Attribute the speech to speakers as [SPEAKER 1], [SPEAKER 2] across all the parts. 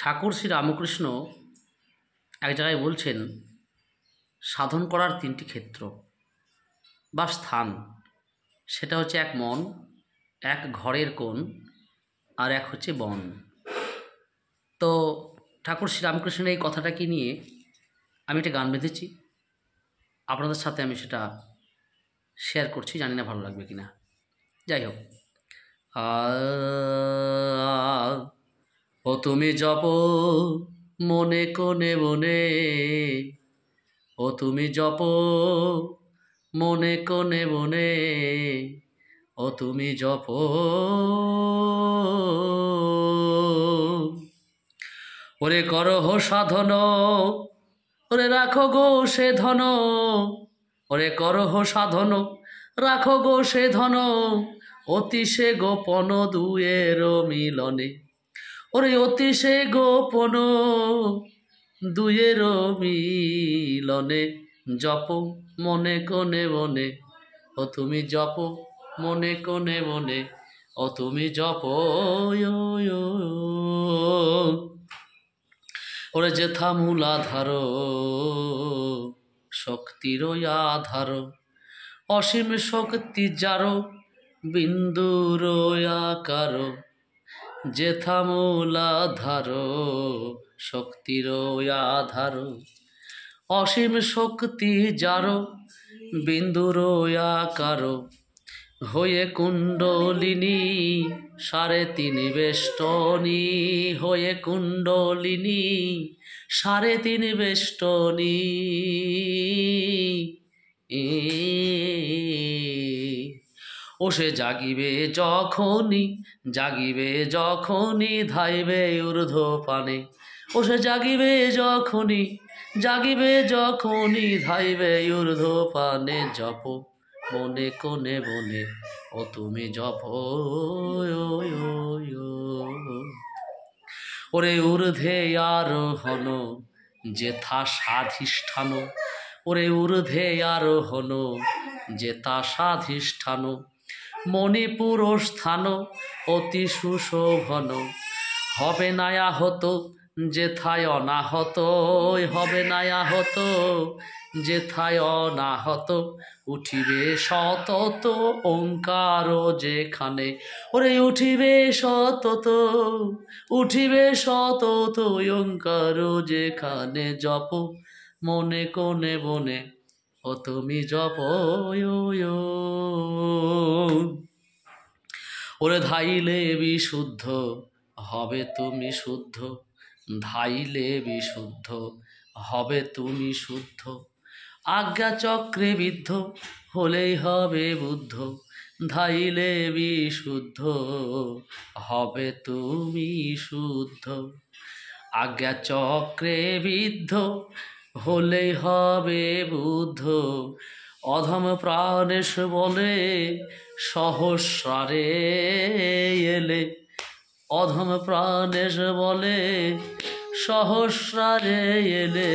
[SPEAKER 1] ঠাকুর শ্রী রামকৃষ্ণ এক জায়গায় বলছেন, সাধন করার তিনটি ক্ষেত্র বা স্থান, সেটা হচ্ছে এক মন, এক ঘরের কোণ, আর এক হচ্ছে বন। তো ঠাকুর শ্রী রামকৃষ্ণের এই কথাটাকে নিয়ে আমি একটা গান বেঁধেছি, আপনাদের সাথে আমি সেটা শেয়ার করছি, জানি না ভালো লাগবে কিনা। যাই হোক, ও তুমি জপ মনে কোণে বনে, ও তুমি জপ মনে কোণে বনে, ও তুমি জপ ওরে করহ সাধন, ওরে রাখো গো সে ধন, ওরে করহ সাধন রাখো গো সে ধন, অতি সে গোপন দুয়ের মিলনে, ওরে অতি সে গোপন দুয়ের মিলনে, জপ মনে কোণে বনে, ও তুমি জপ মনে কোণে বনে, ও তুমি জপ ওরে যেথা মূলাধার শক্তির আধার, অসীম শক্তি যার বিন্দুর আকার, যেথা মূলাধার শক্তির আধার, অসীম শক্তি যার বিন্দুর আকার, হয়ে কুণ্ডলিনী সাড়ে তিন বেষ্টনী, হয়ে কুণ্ডলিনী সাড়ে তিন বেষ্টনী, ও সে জাগিবে যখনই, জাগিবে যখনই ধাইবে ঊর্ধ্ব পানে, ও সে জাগিবে যখনই, জাগিবে যখনই ধাইবে ঊর্ধ্ব পানে, জপ মনে কোণে বনে, ও তুমি জপ ওরে ঊর্ধ্বে আরোহণ যেথা সাধিষ্ঠান, ওরে ঊর্ধ্বে আরোহণ যেথা সাধিষ্ঠান, মণিপুর স্থান অতি সুশোভন, হবে না আহত যেথায় অনাহত, হবে না আহত যেথায় অনাহত, উঠিবে সতত ওঙ্কার যেখানে, ওরে উঠিবে সতত, উঠিবে সতত ওঙ্কার যেখানে, জপ মনে কোণে বনে, ও তুমি জপ ওরে ধাইলে বিশুদ্ধ হবে তুমি শুদ্ধ, ধাইলে বিশুদ্ধ হবে তুমি শুদ্ধ, আজ্ঞা চক্রে বিদ্ধ হলেই হবে বুদ্ধ, ধাইলে বিশুদ্ধ হবে তুমি শুদ্ধ, আজ্ঞা চক্রে বিদ্ধ হলেই হবে বুদ্ধ, অধম প্রাণেশ বলে সহস্রারে এলে, অধম প্রাণেশ বলে সহস্রারে এলে,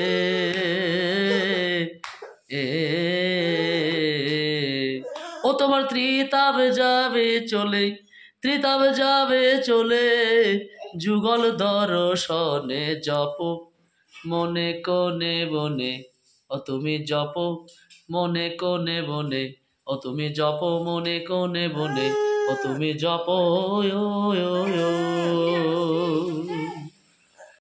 [SPEAKER 1] ও তোমার ত্রিতাব যাবে চলে, ত্রিতাব যাবে চলে, যুগল দর্শনে, জপ মনে কোণে বনে, ও তুমি জপ মনে কোণে বনে, ও তুমি জপ মনে কোণে বনে, ও তুমি জপ